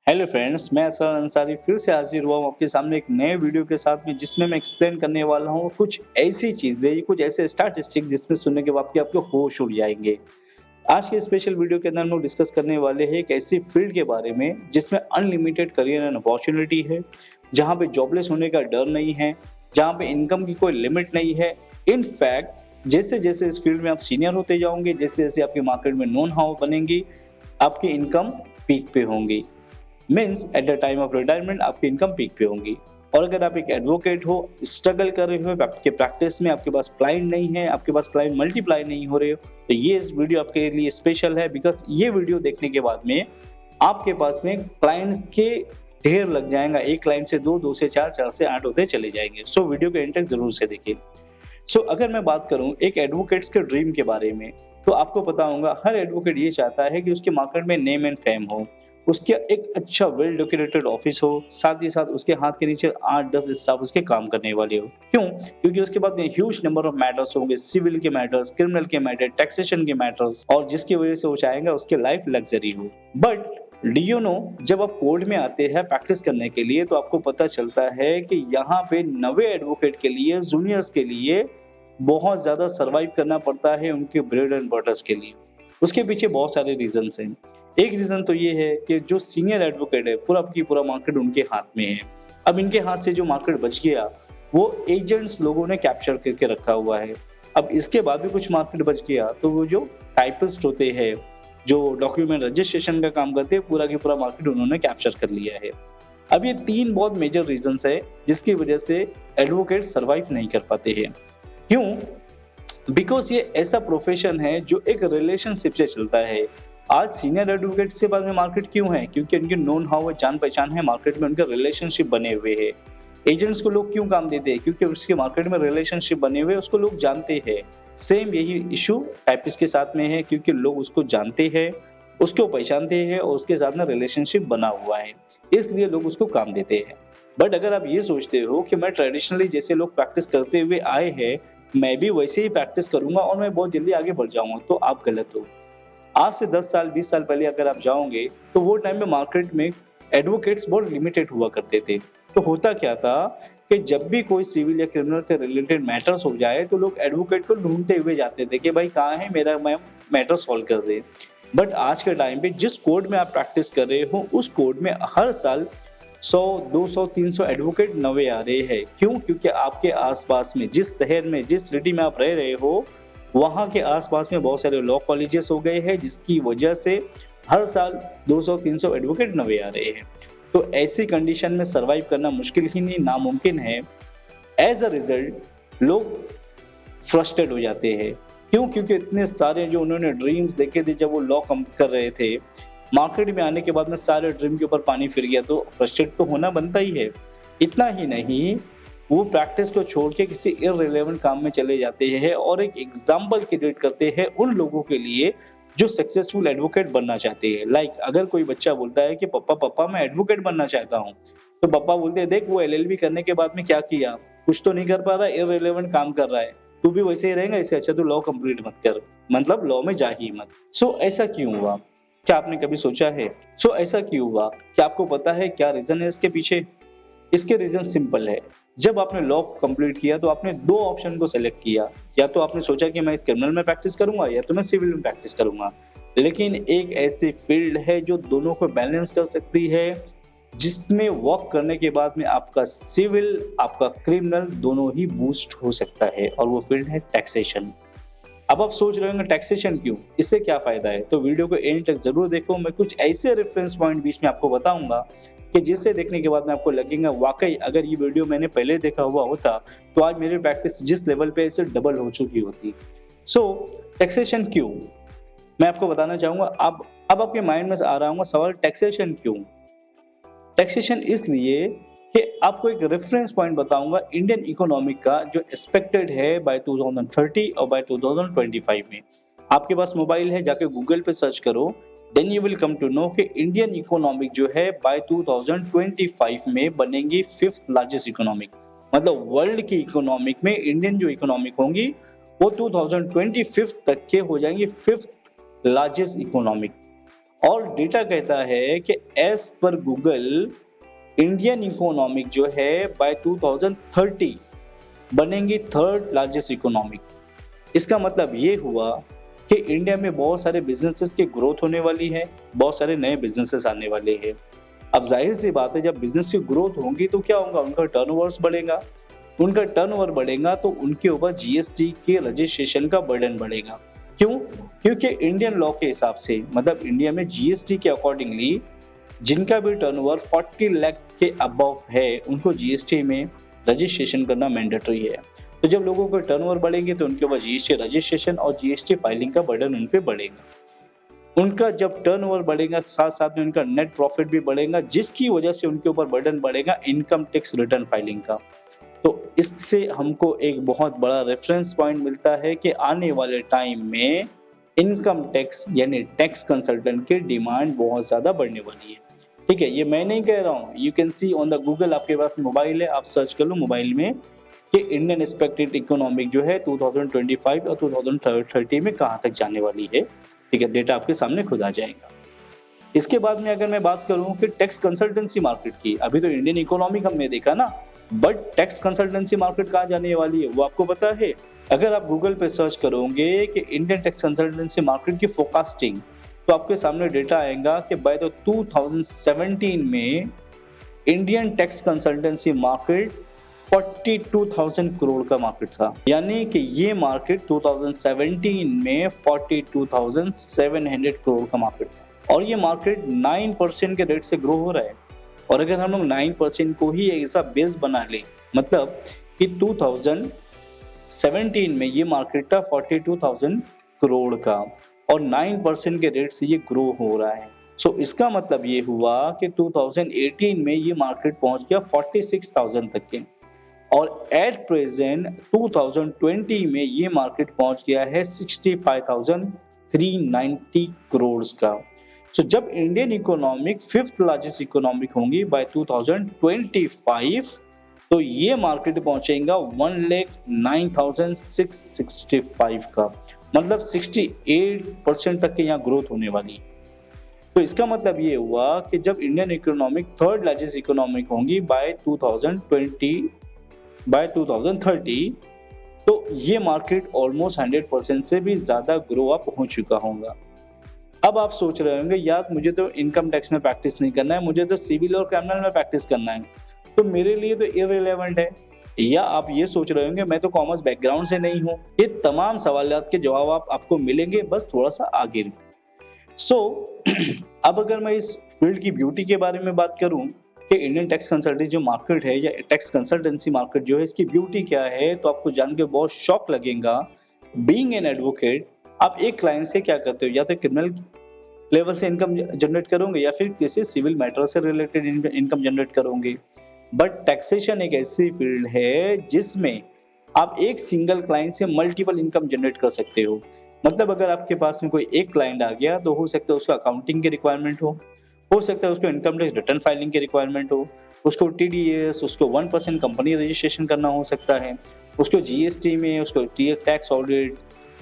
Hello friends, मैं असर अंसारी फिर से हाजिर हुआ हूँ आपके सामने एक नए वीडियो के साथ में, जिसमें मैं एक्सप्लेन करने वाला हूँ कुछ ऐसी चीज़ें, कुछ ऐसे स्टैटिस्टिक्स जिसमें सुनने के बाद आपके होश उड़ जाएंगे। आज के स्पेशल वीडियो के अंदर हम लोग डिस्कस करने वाले हैं एक ऐसी फील्ड के बारे में जिसमें अनलिमिटेड करियर एंड अपॉर्चुनिटी है, जहाँ पे जॉबलेस होने का डर नहीं है, जहाँ पे इनकम की कोई लिमिट नहीं है। इन फैक्ट जैसे जैसे इस फील्ड में आप सीनियर होते जाओगे, जैसे जैसे आपके मार्केट में नोन हाउ बनेंगी, आपकी इनकम पीक पे होंगी। Means at the time of retirement आपकी इनकम पीक पे होंगी। और अगर आप एक एडवोकेट हो, स्ट्रगल कर रहे हो आपके प्रैक्टिस में, आपके पास क्लाइंट नहीं है, आपके पास क्लाइंट मल्टीप्लाई नहीं हो रहे हो, तो ये इस वीडियो आपके लिए स्पेशल है। बिकॉज ये वीडियो देखने के बाद में आपके पास में क्लाइंट्स के ढेर लग जाएगा। एक क्लाइंट से दो, दो से चार, चार से आठ होते चले जाएंगे। सो वीडियो के एंड तक जरूर से देखिए। अगर मैं बात करूं एक एडवोकेट्स के ड्रीम के बारे में, तो आपको पता होगा हर एडवोकेट ये चाहता है कि उसके मार्केट में नेम एंड फेम हो, उसके एक अच्छा वेल डेकोरेटेड ऑफिस हो, साथ ही साथ उसके हाथ के नीचे 8-10 स्टाफ उसके काम करने वाले हो। क्यों? क्योंकि उसके बाद में ह्यूज नंबर ऑफ मैटर्स होंगे, सिविल के मैटर्स, क्रिमिनल के मैटर, टैक्सेशन के मैटर्स, और जिसकी वजह से वो चाहेंगे उसकी लाइफ लग्जरी हो। बट डू यू नो, जब आप कोर्ट में आते हैं प्रैक्टिस करने के लिए, तो आपको पता चलता है कि यहाँ पे नवे एडवोकेट के लिए, जूनियर्स के लिए बहुत ज़्यादा सर्वाइव करना पड़ता है उनके ब्रेड एंड बटर्स के लिए। उसके पीछे बहुत सारे रीजंस हैं। एक रीज़न तो ये है कि जो सीनियर एडवोकेट है, पूरा की पूरा मार्केट उनके हाथ में है। अब इनके हाथ से जो मार्केट बच गया, वो एजेंट्स लोगों ने कैप्चर करके रखा हुआ है। अब इसके बाद भी कुछ मार्केट बच गया, तो वो जो टाइपिस्ट होते हैं, जो डॉक्यूमेंट रजिस्ट्रेशन का काम करते हैं, पूरा की पूरा मार्केट उन्होंने कैप्चर कर लिया है। अब ये तीन बहुत मेजर रीजंस है जिसकी वजह से एडवोकेट सर्वाइव नहीं कर पाते हैं। क्यों? बिकॉज ये ऐसा प्रोफेशन है जो एक रिलेशनशिप से चलता है। आज सीनियर एडवोकेट से बाद में मार्केट क्यों है? क्योंकि उनके नोन हाउ, जान पहचान है, मार्केट में उनके रिलेशनशिप बने हुए हैं। एजेंट्स को लोग क्यों काम देते हैं? क्योंकि उसके मार्केट में रिलेशनशिप बने हुए, उसको लोग जानते हैं। सेम यही इशू टाइपिस्ट के साथ में है, क्योंकि लोग उसको जानते हैं, उसको पहचानते हैं और उसके साथ में रिलेशनशिप बना हुआ है, इसलिए लोग उसको काम देते हैं। बट अगर आप ये सोचते हो कि मैं ट्रेडिशनली जैसे लोग प्रैक्टिस करते हुए आए हैं, मैं भी वैसे ही प्रैक्टिस करूंगा और मैं बहुत जल्दी आगे बढ़ जाऊंगा, तो आप गलत हो। आज से 10 साल 20 साल पहले अगर आप जाओगे, तो वो टाइम में मार्केट में एडवोकेट्स बहुत लिमिटेड हुआ करते थे। तो होता क्या था कि जब भी कोई सिविल या क्रिमिनल से रिलेटेड मैटर्स हो जाए, तो लोग एडवोकेट को ढूंढते हुए जाते थे कि भाई कहाँ है, मेरा मैटर सॉल्व कर दे। बट आज के टाइम पे जिस कोर्ट में आप प्रैक्टिस कर रहे हो, उस कोर्ट में हर साल 100, 200, 300 एडवोकेट नवे आ रहे हैं। क्यों? क्योंकि आपके आसपास में, जिस शहर में, जिस सिटी में आप रह रहे हो, वहाँ के आसपास में बहुत सारे लॉ कॉलेजेस हो गए हैं, जिसकी वजह से हर साल 200-300 एडवोकेट नवे आ रहे हैं। तो ऐसी कंडीशन में सर्वाइव करना मुश्किल ही नहीं, नामुमकिन है। एज अ रिजल्ट लोग फ्रस्ट्रेट हो जाते हैं। क्यों? क्योंकि इतने सारे जो उन्होंने ड्रीम्स देखे थे जब वो लॉ कर रहे थे, मार्केट में आने के बाद में सारे ड्रीम के ऊपर पानी फिर गया, तो फ्रस्ट्रेट तो होना बनता ही है। इतना ही नहीं, वो प्रैक्टिस को छोड़ के किसी इररिलेवेंट काम में चले जाते हैं और एक एग्जाम्पल क्रिएट करते हैं उन लोगों के लिए जो सक्सेसफुल एडवोकेट बनना चाहते हैं। लाइक अगर कोई बच्चा बोलता है कि पापा पापा मैं एडवोकेट बनना चाहता हूँ, तो पापा बोलते हैं देख वो एलएलबी करने के बाद में क्या किया, कुछ तो नहीं कर पा रहा, इररिलेवेंट काम कर रहा है, तू भी वैसे ही रहेगा, इससे अच्छा तू लॉ कंप्लीट मत कर, मतलब लॉ में जा ही मत। ऐसा क्यों हुआ? क्या आपने कभी सोचा है? ऐसा क्यों हुआ? क्या आपको पता है क्या रीजन है इसके पीछे? इसके रीजन सिंपल है। जब आपने लॉ कंप्लीट किया, तो आपने दो ऑप्शन को सेलेक्ट किया। या तो आपने सोचा कि मैं क्रिमिनल में प्रैक्टिस करूंगा, या तो मैं सिविल में प्रैक्टिस करूंगा। लेकिन एक ऐसी फील्ड है जो दोनों को बैलेंस कर सकती है, जिसमें वर्क करने के बाद में आपका सिविल, आपका क्रिमिनल दोनों ही बूस्ट हो सकता है, और वो फील्ड है टैक्सेशन। अब आप सोच रहे होंगे टैक्सेशन क्यों, इससे क्या फायदा है? तो वीडियो को एंड तक जरूर देखो। मैं कुछ ऐसे रेफरेंस पॉइंट बीच में आपको बताऊंगा कि जिससे देखने के बाद में आपको लगेगा वाकई अगर ये वीडियो मैंने पहले देखा हुआ होता, तो आज मेरी प्रैक्टिस जिस लेवल पे इससे डबल हो चुकी होती। टैक्सेशन क्यों, मैं आपको बताना चाहूंगा। अब आपके माइंड में आ रहा होगा सवाल, टैक्सेशन क्यों? टैक्सेशन इसलिए कि आपको एक रेफरेंस पॉइंट बताऊंगा इंडियन इकोनॉमिक का, जो एक्सपेक्टेड है बाय 2030 और बाय 2025 में। आपके पास मोबाइल है, जाके गूगल पे सर्च करो, then you will come to know कि इंडियन इकोनॉमिक जो है बाय 2025 में बनेगी 5th लार्जेस्ट इकोनॉमिक। मतलब वर्ल्ड की इकोनॉमिक में इंडियन जो इकोनॉमिक होंगी वो 2025 तक के हो जाएंगे 5th लार्जेस्ट इकोनॉमिक। और डेटा कहता है कि as per Google Indian economic जो है बाय 2030 बनेंगी थर्ड लार्जेस्ट इकोनॉमिक। इसका मतलब ये हुआ कि इंडिया में बहुत सारे बिजनेसेस की ग्रोथ होने वाली है, बहुत सारे नए बिजनेसेस आने वाले हैं। अब जाहिर सी बात है, जब बिजनेस की ग्रोथ होगी तो क्या होगा, उनका टर्नओवर्स बढ़ेगा। उनका टर्नओवर बढ़ेगा तो उनके ऊपर जीएसटी के रजिस्ट्रेशन का बर्डन बढ़ेगा। क्यों? क्योंकि इंडियन लॉ के हिसाब से, मतलब इंडिया में जीएसटी के अकॉर्डिंगली जिनका भी टर्नओवर 40 लाख के अबव है उनको जीएसटी में रजिस्ट्रेशन करना मैंडेटरी है। तो जब लोगों के टर्नओवर बढ़ेंगे तो उनके ऊपर जीएसटी रजिस्ट्रेशन और जीएसटी फाइलिंग का बर्डन उन पे बढ़ेगा। उनका जब टर्नओवर बढ़ेगा साथ साथ में उनका नेट प्रॉफिट भी बढ़ेगा, जिसकी वजह से उनके ऊपर बर्डन बढ़ेगा इनकम टैक्स रिटर्न फाइलिंग का। तो इससे हमको एक बहुत बड़ा रेफरेंस पॉइंट मिलता है कि आने वाले टाइम में इनकम टैक्स यानी टैक्स कंसल्टेंट की डिमांड बहुत ज़्यादा बढ़ने वाली है। ठीक है, ये मैं नहीं कह रहा हूँ, you can see on the Google, आपके पास मोबाइल है, आप सर्च कर लो मोबाइल में कि इंडियन एक्सपेक्टेड इकोनॉमिक जो है 2025 और 2030 में कहाँ तक जाने वाली है। ठीक है, डेटा आपके सामने खुद आ जाएगा। इसके बाद में अगर मैं बात करूं कि टैक्स कंसल्टेंसी मार्केट की, अभी तो इंडियन इकोनॉमिक हमने देखा ना, बट टैक्स कंसल्टेंसी मार्केट कहाँ जाने वाली है वो आपको पता है? अगर आप गूगल पे सर्च करोगे कि इंडियन टैक्स कंसल्टेंसी मार्केट की फोरकास्टिंग, तो आपके सामने डेटा आएगा कि बाय द 2017 में Indian tax consultancy market 42,000 crore का मार्केट था। यानी कि ये मार्केट 2017 में 42,700 करोड़ का मार्केट था और ये मार्केट 9% के रेट से ग्रो हो रहा है। और अगर हम लोग 9% को ही ऐसा बेस बना ले, मतलब कि 2017 में ये मार्केट था 42,000 करोड़ का और 9% के रेट से ये ग्रो हो रहा है। सो इसका मतलब ये हुआ कि 2018 में ये मार्केट पहुंच गया 46,000 तक के और एट प्रेजेंट 2020 में ये मार्केट पहुंच गया है 65,390 करोड़ का। सो जब Indian economic fifth largest economic होंगी बाय 2025 तो ये मार्केट पहुंचेगा 1,09,665 का, मतलब 68% तक के यहाँ ग्रोथ होने वाली। तो इसका मतलब ये हुआ कि जब Indian economic third largest economic होंगी बाय 2030 तो ये मार्केट ऑलमोस्ट 100% से भी ज्यादा ग्रो अप हो चुका होगा। अब आप सोच रहे होंगे यार मुझे तो इनकम टैक्स में प्रैक्टिस नहीं करना है, मुझे तो सिविल और क्रिमिनल में प्रैक्टिस करना है, तो मेरे लिए तो इररिलेवेंट है। या आप ये सोच रहे होंगे मैं तो कॉमर्स बैकग्राउंड से नहीं हूँ। ये तमाम सवालात के जवाब आपको मिलेंगे बस थोड़ा सा आगे। अब अगर मैं इस फील्ड की ब्यूटी के बारे में बात करूं कि इंडियन टैक्स कंसल्टेंसी जो मार्केट है या टैक्स कंसल्टेंसी मार्केट जो है इसकी ब्यूटी क्या है, तो आपको जान के बहुत शॉक लगेगा। बीइंग एन एडवोकेट आप एक क्लाइंट से क्या करते हो, या तो क्रिमिनल लेवल से इनकम जनरेट करोगे या फिर किसी सिविल मैटर से रिलेटेड इनकम जनरेट करोगे। बट टैक्सेशन एक ऐसी फील्ड है जिसमें आप एक सिंगल क्लाइंट से मल्टीपल इनकम जनरेट कर सकते हो। मतलब अगर आपके पास में कोई एक क्लाइंट आ गया तो हो सकता है उसको अकाउंटिंग की रिक्वायरमेंट हो सकता है उसको इनकम टैक्स रिटर्न फाइलिंग की रिक्वायरमेंट हो, उसको टीडीएस, उसको 1% कंपनी रजिस्ट्रेशन करना हो सकता है, उसको जीएसटी में उसको टैक्स ऑडिट,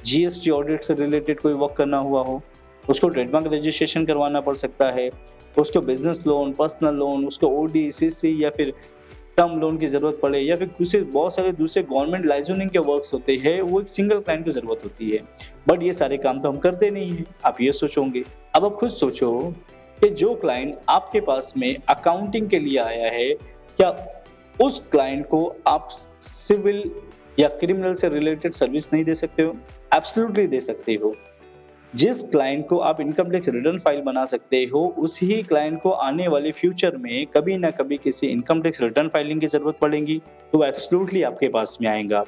जीएसटी ऑडिट से रिलेटेड कोई वर्क करना हुआ हो, उसको ट्रेडमार्क रजिस्ट्रेशन करवाना पड़ सकता है, उसको बिजनेस लोन, पर्सनल लोन, उसको ओडी, सीसी या फिर टर्म लोन की जरूरत पड़े, या फिर कुछ बहुत सारे दूसरे गवर्नमेंट लाइसेंसिंग के वर्क्स होते हैं, वो एक सिंगल क्लाइंट की जरूरत होती है। बट ये सारे काम तो हम करते नहीं हैं, आप ये सोचोगे। अब आप खुद सोचो कि जो क्लाइंट आपके पास में अकाउंटिंग के लिए आया है, क्या उस क्लाइंट को आप सिविल या क्रिमिनल से रिलेटेड सर्विस नहीं दे सकते हो? एब्सोल्युटली दे सकते हो। जिस क्लाइंट को आप इनकम टैक्स रिटर्न फाइल बना सकते हो, उसी क्लाइंट को आने वाले फ्यूचर में कभी ना कभी किसी इनकम टैक्स रिटर्न फाइलिंग की जरूरत पड़ेगी तो एब्सोल्युटली आपके पास में आएगा।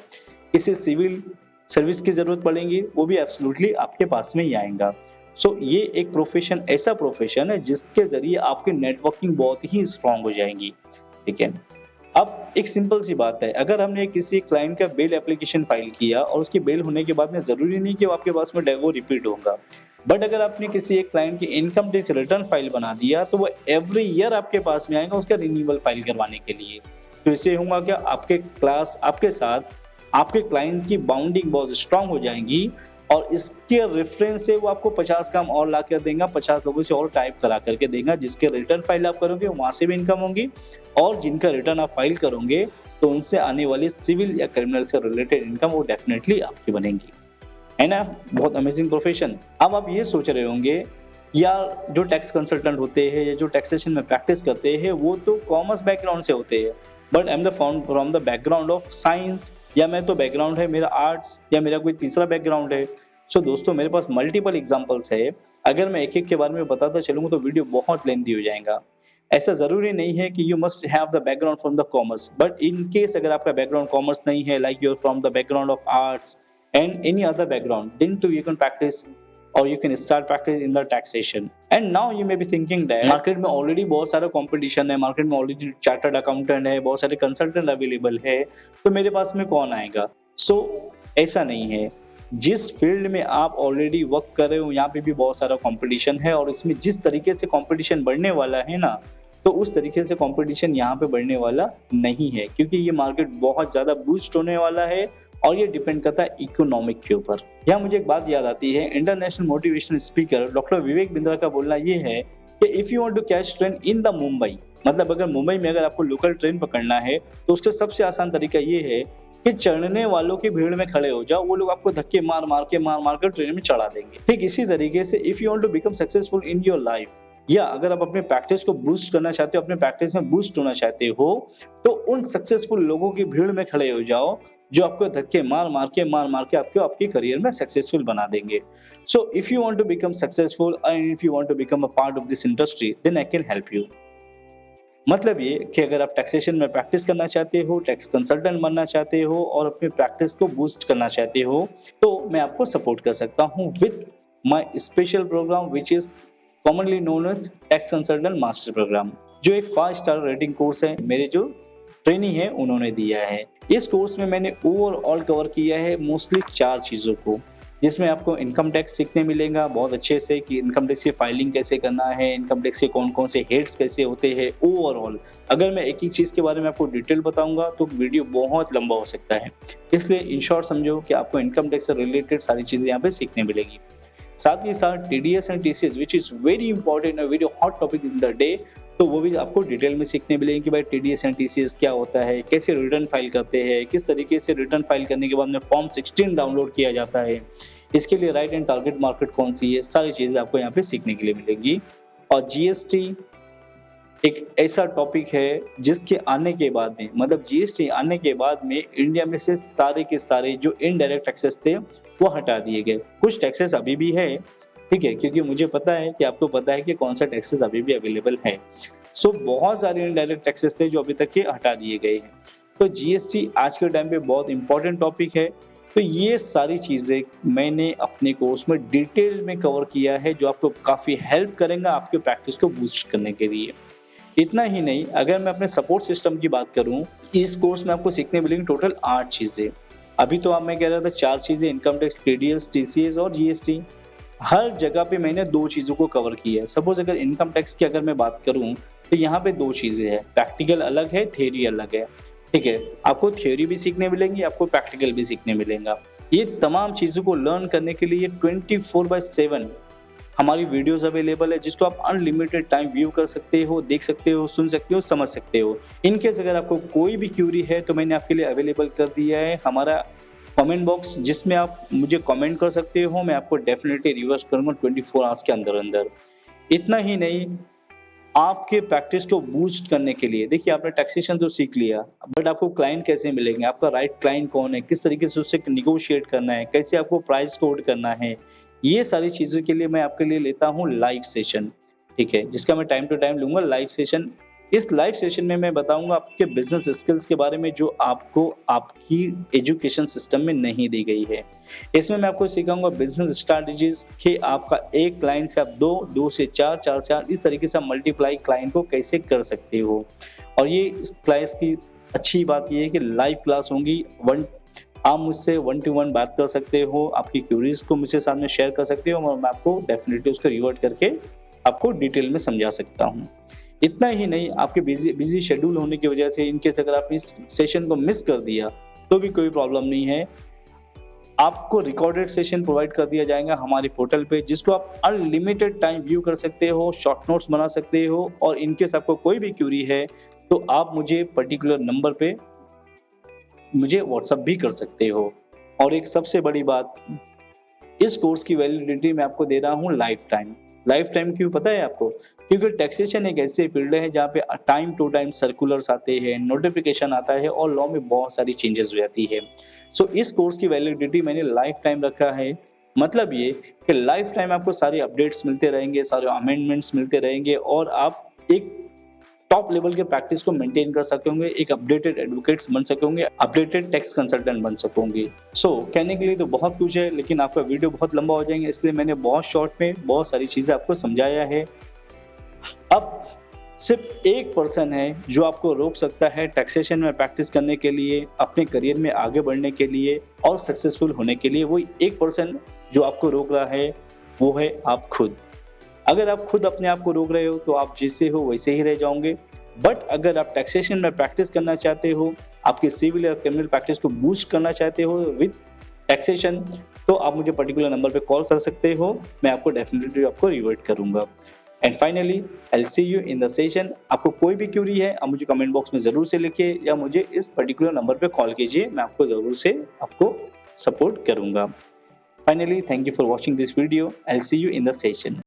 किसी सिविल सर्विस की जरूरत पड़ेगी, वो भी एब्सोल्युटली आपके पास में ही आएगा। सो ये एक प्रोफेशन ऐसा प्रोफेशन है जिसके जरिए आपकी नेटवर्किंग बहुत ही स्ट्रांग हो जाएगी। ठीक है, अब एक सिंपल सी बात है, अगर हमने किसी क्लाइंट का बेल एप्लीकेशन फाइल किया और उसकी बेल होने के बाद में जरूरी नहीं कि वो आपके पास में वो रिपीट होगा। बट अगर आपने किसी एक क्लाइंट की इनकम टैक्स रिटर्न फाइल बना दिया तो वो एवरी ईयर आपके पास में आएगा उसका रिन्यूअल फाइल करवाने के लिए। तो इससे होगा क्या, आपके क्लास आपके साथ आपके क्लाइंट की बाउंडिंग बहुत स्ट्रांग हो जाएंगी और इस जिसके रेफरेंस से वो आपको 50 काम और ला कर देगा, 50 लोगों से और टाइप करा करके देगा, जिसके रिटर्न फाइल आप करोगे वहाँ से भी इनकम होगी, और जिनका रिटर्न आप फाइल करोगे तो उनसे आने वाली सिविल या क्रिमिनल से रिलेटेड इनकम वो डेफिनेटली आपकी बनेगी, है ना। बहुत अमेजिंग प्रोफेशन। अब आप ये सोच रहे होंगे यार जो टैक्स कंसल्टेंट होते हैं या जो टैक्सेशन में प्रैक्टिस करते हैं वो तो कॉमर्स बैकग्राउंड से होते हैं, but I am the from the background of science, या मैं तो बैकग्राउंड है मेरा आर्ट्स, या मेरा कोई तीसरा बैकग्राउंड है। सो दोस्तों मेरे पास मल्टीपल एग्जांपल्स है, अगर मैं एक एक के बारे में बताता चलूँगा तो वीडियो बहुत लेंथी हो जाएगा। ऐसा ज़रूरी नहीं है कि you must have the background from the commerce, but in case अगर आपका बैकग्राउंड कॉमर्स नहीं है, like you are from the background of arts and any other background, then too you can practice or you can start practice in the taxation. And now you may be thinking that market में already बहुत सारा competition है, market में already chartered accountant है, बहुत सारे consultant available है, तो मेरे पास में कौन आएगा। सो ऐसा नहीं है, जिस फील्ड में आप ऑलरेडी वर्क कर रहे हो यहाँ पे भी बहुत सारा कंपटीशन है, और इसमें जिस तरीके से कंपटीशन बढ़ने वाला है ना, तो उस तरीके से कंपटीशन यहाँ पे बढ़ने वाला नहीं है, क्योंकि ये मार्केट बहुत ज़्यादा बूस्ट होने वाला है और ये डिपेंड करता है इकोनॉमिक के ऊपर। यहाँ मुझे एक बात याद आती है, international motivational speaker doctor Vivek Bindra का बोलना ये है कि if you want to catch train in the Mumbai, मतलब अगर मुंबई में अगर आपको लोकल ट्रेन पकड़ना है तो उसका सबसे आसान तरीका ये है कि चढ़ने वालों की भीड़ में खड़े हो जाओ, वो लोग आपको धक्के मार मार कर ट्रेन में चढ़ा देंगे। ठीक इसी तरीके से if you want to become successful in your life, या अगर आप अपने प्रैक्टिस को बूस्ट करना चाहते हो, अपने प्रैक्टिस में बूस्ट होना चाहते हो, तो उन सक्सेसफुल लोगों की भीड़ में खड़े हो जाओ जो आपको धक्के मार मार के आपको आपके करियर में सक्सेसफुल बना देंगे। So if you want to become successful and if you want to become a part of this industry, then I can help you. मतलब ये कि अगर आप टैक्सेशन में प्रैक्टिस करना चाहते हो, टैक्स कंसल्टेंट बनना चाहते हो और अपनी प्रैक्टिस को बूस्ट करना चाहते हो, तो मैं आपको सपोर्ट कर सकता हूँ with my special programme which is commonly known as tax consultant master programme, जो एक 5 स्टार रेटिंग कोर्स है, मेरे जो ट्रेनी है उन्होंने दिया है। इस कोर्स में मैंने ओवरऑल कवर किया है मोस्टली 4 चीज़ों को, जिसमें आपको इनकम टैक्स सीखने मिलेगा बहुत अच्छे से कि इनकम टैक्स की फाइलिंग कैसे करना है, इनकम टैक्स के कौन कौन से हेड्स कैसे होते हैं ओवरऑल। अगर मैं एक ही चीज़ के बारे में आपको डिटेल बताऊंगा तो वीडियो बहुत लंबा हो सकता है, इसलिए इन शॉर्ट समझो कि आपको इनकम टैक्स से रिलेटेड सारी चीज़ें यहाँ पे सीखने मिलेगी। साथ ही साथ TDS and TCS which is very important very hot topic in the day, तो वो भी आपको डिटेल में सीखने मिलेंगे कि भाई TDS एंड TCS क्या होता है, कैसे रिटर्न फाइल करते हैं, किस तरीके से रिटर्न फाइल करने के बाद में फॉर्म 16 डाउनलोड किया जाता है, इसके लिए राइट एंड टारगेट मार्केट कौन सी है, सारी चीज़ें आपको यहाँ पे सीखने के लिए मिलेंगी। और GST एक ऐसा टॉपिक है जिसके आने के बाद में, मतलब GST आने के बाद में इंडिया में से सारे के सारे जो इनडायरेक्ट टैक्सेस थे वो हटा दिए गए। कुछ टैक्सेस अभी भी है, ठीक है, क्योंकि मुझे पता है कि आपको पता है कि कौन सा टैक्सेस अभी भी अवेलेबल है। सो बहुत सारे इनडायरेक्ट टैक्सेस थे जो अभी तक के हटा दिए गए हैं। तो GST आज के टाइम पे बहुत इंपॉर्टेंट टॉपिक है। तो ये सारी चीज़ें मैंने अपने कोर्स में डिटेल में कवर किया है, जो आपको काफ़ी हेल्प करेगा आपके प्रैक्टिस को बूस्ट करने के लिए। इतना ही नहीं, अगर मैं अपने सपोर्ट सिस्टम की बात करूं, इस कोर्स में आपको सीखने मिलेंगी टोटल 8 चीज़ें। अभी तो मैं कह रहा था 4 चीज़ें, इनकम टैक्स, TDS, TCS और GST। हर जगह पे मैंने 2 चीज़ों को कवर किया है। सपोज अगर इनकम टैक्स की अगर मैं बात करूं तो यहाँ पे 2 चीज़ें हैं, प्रैक्टिकल अलग है, थ्योरी अलग है। ठीक है, आपको थ्योरी भी सीखने मिलेंगी, आपको प्रैक्टिकल भी सीखने मिलेगा। ये तमाम चीज़ों को लर्न करने के लिए 24/7 हमारी वीडियोस अवेलेबल है, जिसको आप अनलिमिटेड टाइम व्यू कर सकते हो, देख सकते हो, सुन सकते हो, समझ सकते हो। इनकेस अगर आपको कोई भी क्यूरी है तो मैंने आपके लिए अवेलेबल कर दिया है हमारा कमेंट बॉक्स, जिसमें आप मुझे कमेंट कर सकते हो, मैं आपको डेफिनेटली रिवर्स करूँगा 24 आवर्स के अंदर अंदर। इतना ही नहीं, आपके प्रैक्टिस को बूस्ट करने के लिए, देखिए आपने टैक्सेशन तो सीख लिया, बट आपको क्लाइंट कैसे मिलेंगे, आपका राइट क्लाइंट कौन है, किस तरीके से उससे निगोशिएट करना है, कैसे आपको प्राइस कोड करना है, ये सारी चीज़ों के लिए मैं आपके लिए लेता हूँ लाइव सेशन। ठीक है, जिसका मैं टाइम टू टाइम लूँगा लाइव सेशन। इस लाइव सेशन में मैं बताऊंगा आपके बिजनेस स्किल्स के बारे में जो आपको आपकी एजुकेशन सिस्टम में नहीं दी गई है। इसमें मैं आपको सिखाऊंगा बिजनेस स्ट्रैटेजीज कि आपका एक क्लाइंट से आप 2 से 4, 4 से 8 इस तरीके से मल्टीप्लाई क्लाइंट को कैसे कर सकते हो। और ये इस क्लास की अच्छी बात ये है कि लाइव क्लास होंगी, आप मुझसे 1 to 1 बात कर सकते हो, आपकी क्यूरीज को मुझसे सामने शेयर कर सकते हो और मैं आपको डेफिनेटली उसको रिवर्ट करके आपको डिटेल में समझा सकता हूँ। इतना ही नहीं, आपके बिजी शेड्यूल होने की वजह से इनकेस अगर आप इस सेशन को मिस कर दिया तो भी कोई प्रॉब्लम नहीं है। आपको रिकॉर्डेड सेशन प्रोवाइड कर दिया जाएगा हमारे पोर्टल पे, जिसको आप अनलिमिटेड टाइम व्यू कर सकते हो, शॉर्ट नोट्स बना सकते हो, और इनकेस आपको कोई भी क्यूरी है तो आप मुझे पर्टिकुलर नंबर पे मुझे व्हाट्सएप भी कर सकते हो। और एक सबसे बड़ी बात, इस कोर्स की वैलिडिटी मैं आपको दे रहा हूँ लाइफ टाइम। लाइफ टाइम क्यों पता है आपको? क्योंकि टैक्सेशन एक ऐसे फील्ड है जहाँ पे टाइम टू टाइम सर्कुलर्स आते हैं, नोटिफिकेशन आता है और लॉ में बहुत सारी चेंजेस हो जाती है। सो इस कोर्स की वैलिडिटी मैंने लाइफ टाइम रखा है। मतलब ये कि लाइफ टाइम आपको सारे अपडेट्स मिलते रहेंगे, सारे अमेंडमेंट्स मिलते रहेंगे, और आप एक टॉप लेवल के प्रैक्टिस को मेंटेन कर सकोगे, एक अपडेटेड एडवोकेट्स बन सकोगे, अपडेटेड टैक्स कंसल्टेंट बन सकोगे। सो कहने के लिए तो बहुत कुछ है, लेकिन आपका वीडियो बहुत लंबा हो जाएगा, इसलिए मैंने बहुत शॉर्ट में बहुत सारी चीजें आपको समझाया है। अब सिर्फ एक पर्सन है जो आपको रोक सकता है टैक्सेशन में प्रैक्टिस करने के लिए, अपने करियर में आगे बढ़ने के लिए और सक्सेसफुल होने के लिए। वो एक पर्सन जो आपको रोक रहा है वो है आप खुद। अगर आप खुद अपने आप को रोक रहे हो तो आप जैसे हो वैसे ही रह जाओगे। बट अगर आप टैक्सेशन में प्रैक्टिस करना चाहते हो, आपकी सिविल या क्रिमिनल प्रैक्टिस को बूस्ट करना चाहते हो विद टैक्सेशन, तो आप मुझे पर्टिकुलर नंबर पे कॉल कर सकते हो। मैं आपको डेफिनेटली आपको रिवर्ट करूंगा। And finally I will see you in the session. आपको कोई भी क्यूरी है आप मुझे कमेंट बॉक्स में जरूर से लिखिए, या मुझे इस पर्टिकुलर नंबर पे कॉल कीजिए, मैं आपको जरूर से आपको सपोर्ट करूंगा। Finally thank you for watching this video. I will see you in the session.